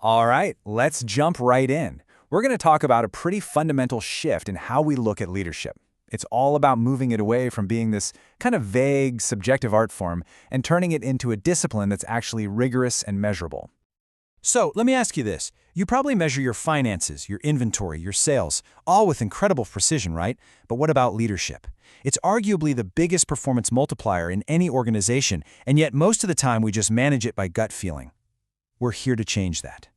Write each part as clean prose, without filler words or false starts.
All right, let's jump right in. We're going to talk about a pretty fundamental shift in how we look at leadership. It's all about moving it away from being this kind of vague, subjective art form and turning it into a discipline that's actually rigorous and measurable. So, let me ask you this. You probably measure your finances, your inventory, your sales, all with incredible precision, right? But what about leadership? It's arguably the biggest performance multiplier in any organization, and yet most of the time we just manage it by gut feeling. We're here to change that.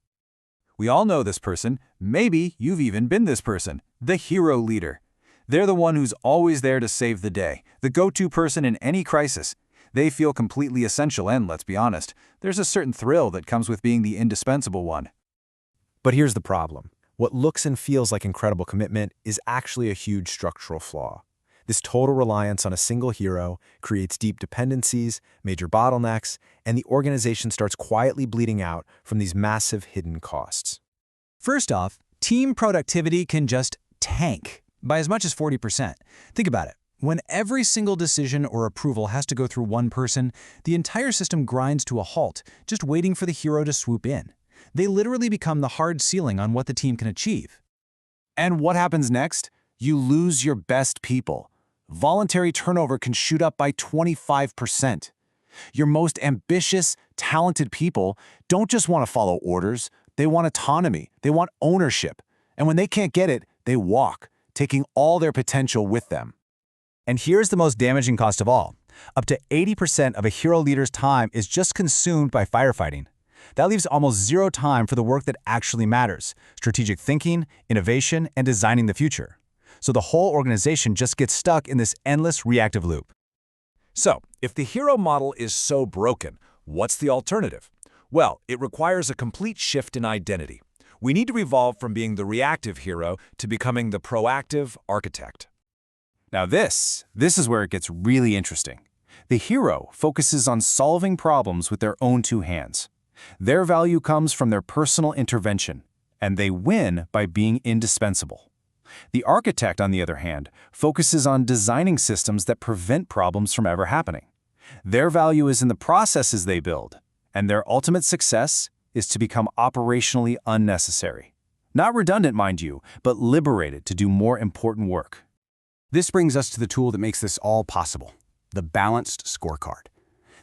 We all know this person. Maybe you've even been this person, the hero leader. They're the one who's always there to save the day, the go-to person in any crisis. They feel completely essential and, let's be honest, there's a certain thrill that comes with being the indispensable one. But here's the problem. What looks and feels like incredible commitment is actually a huge structural flaw. This total reliance on a single hero creates deep dependencies, major bottlenecks, and the organization starts quietly bleeding out from these massive hidden costs. First off, team productivity can just tank by as much as 40%. Think about it. When every single decision or approval has to go through one person, the entire system grinds to a halt, just waiting for the hero to swoop in. They literally become the hard ceiling on what the team can achieve. And what happens next? You lose your best people. Voluntary turnover can shoot up by 25%. Your most ambitious, talented people don't just want to follow orders, they want autonomy, they want ownership. And when they can't get it, they walk, taking all their potential with them. And here's the most damaging cost of all. Up to 80% of a hero leader's time is just consumed by firefighting. That leaves almost zero time for the work that actually matters: strategic thinking, innovation, and designing the future. So the whole organization just gets stuck in this endless reactive loop. So, if the hero model is so broken, what's the alternative? Well, it requires a complete shift in identity. We need to evolve from being the reactive hero to becoming the proactive architect. Now this is where it gets really interesting. The hero focuses on solving problems with their own two hands. Their value comes from their personal intervention, and they win by being indispensable. The architect, on the other hand, focuses on designing systems that prevent problems from ever happening. Their value is in the processes they build, and their ultimate success is to become operationally unnecessary. Not redundant, mind you, but liberated to do more important work. This brings us to the tool that makes this all possible, the balanced scorecard.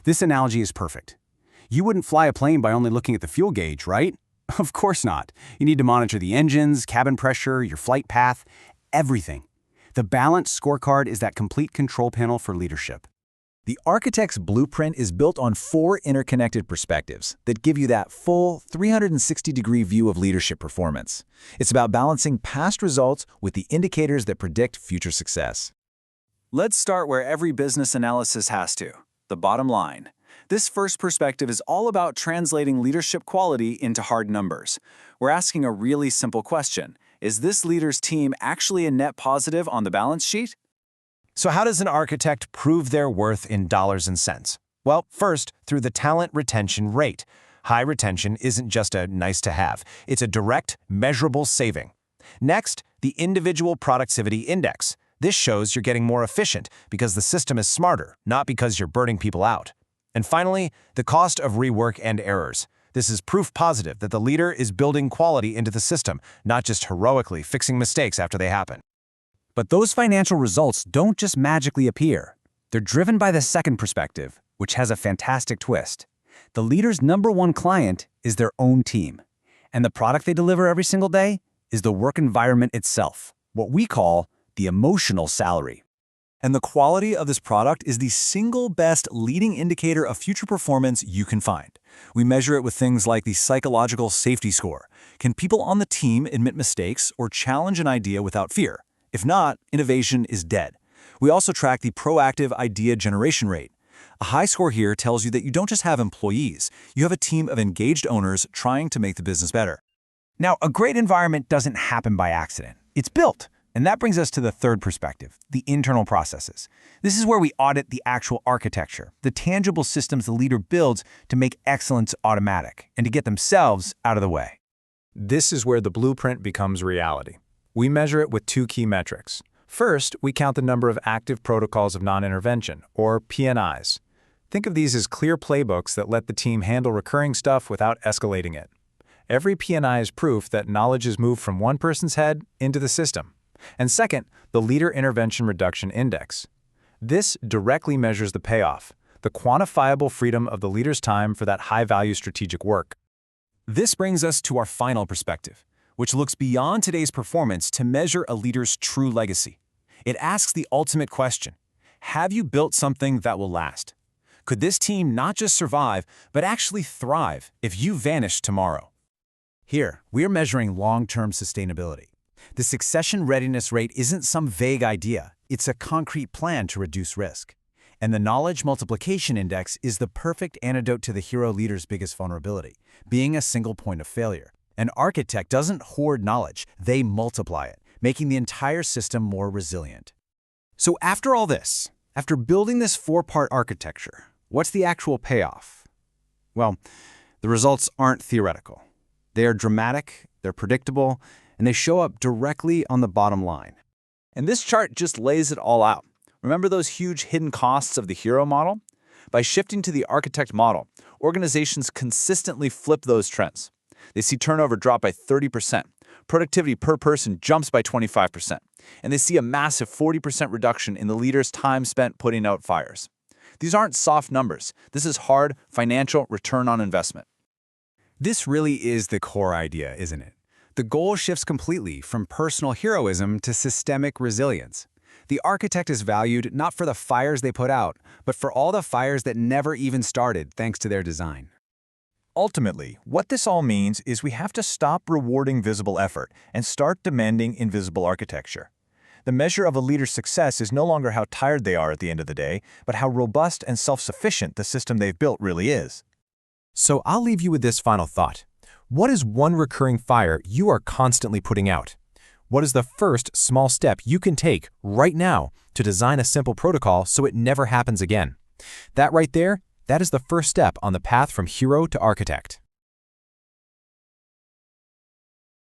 This analogy is perfect. You wouldn't fly a plane by only looking at the fuel gauge, right? Of course not. You need to monitor the engines, cabin pressure, your flight path, everything. The balanced scorecard is that complete control panel for leadership. The architect's blueprint is built on 4 interconnected perspectives that give you that full 360-degree view of leadership performance. It's about balancing past results with the indicators that predict future success. Let's start where every business analysis has to, the bottom line. This first perspective is all about translating leadership quality into hard numbers. We're asking a really simple question. Is this leader's team actually a net positive on the balance sheet? So how does an architect prove their worth in dollars and cents? Well, first, through the talent retention rate. High retention isn't just a nice-to-have. It's a direct, measurable saving. Next, the individual productivity index. This shows you're getting more efficient because the system is smarter, not because you're burning people out. And finally, the cost of rework and errors. This is proof positive that the leader is building quality into the system, not just heroically fixing mistakes after they happen. But those financial results don't just magically appear. They're driven by the second perspective, which has a fantastic twist. The leader's #1 client is their own team. And the product they deliver every single day is the work environment itself, what we call the emotional salary. And the quality of this product is the single best leading indicator of future performance you can find. We measure it with things like the psychological safety score. Can people on the team admit mistakes or challenge an idea without fear? If not, innovation is dead. We also track the proactive idea generation rate. A high score here tells you that you don't just have employees, you have a team of engaged owners trying to make the business better. Now, a great environment doesn't happen by accident. It's built. And that brings us to the third perspective, the internal processes. This is where we audit the actual architecture, the tangible systems the leader builds to make excellence automatic and to get themselves out of the way. This is where the blueprint becomes reality. We measure it with 2 key metrics. First, we count the number of active protocols of non-intervention, or P&Is. Think of these as clear playbooks that let the team handle recurring stuff without escalating it. Every P&I is proof that knowledge is moved from one person's head into the system. And second, the Leader Intervention Reduction Index. This directly measures the payoff, the quantifiable freedom of the leader's time for that high-value strategic work. This brings us to our final perspective, which looks beyond today's performance to measure a leader's true legacy. It asks the ultimate question: have you built something that will last? Could this team not just survive, but actually thrive if you vanish tomorrow? Here, we're measuring long-term sustainability. The succession readiness rate isn't some vague idea. It's a concrete plan to reduce risk. And the Knowledge Multiplication Index is the perfect antidote to the hero leader's biggest vulnerability, being a single point of failure. An architect doesn't hoard knowledge, they multiply it, making the entire system more resilient. So after all this, after building this four-part architecture, what's the actual payoff? Well, the results aren't theoretical. They are dramatic, they're predictable, and they show up directly on the bottom line. And this chart just lays it all out. Remember those huge hidden costs of the hero model? By shifting to the architect model, organizations consistently flip those trends. They see turnover drop by 30%, productivity per person jumps by 25%, and they see a massive 40% reduction in the leader's time spent putting out fires. These aren't soft numbers. This is hard financial return on investment. This really is the core idea, isn't it? The goal shifts completely from personal heroism to systemic resilience. The architect is valued not for the fires they put out, but for all the fires that never even started thanks to their design. Ultimately, what this all means is we have to stop rewarding visible effort and start demanding invisible architecture. The measure of a leader's success is no longer how tired they are at the end of the day, but how robust and self-sufficient the system they've built really is. So I'll leave you with this final thought. What is one recurring fire you are constantly putting out? What is the first small step you can take right now to design a simple protocol so it never happens again? That right there, that is the first step on the path from hero to architect.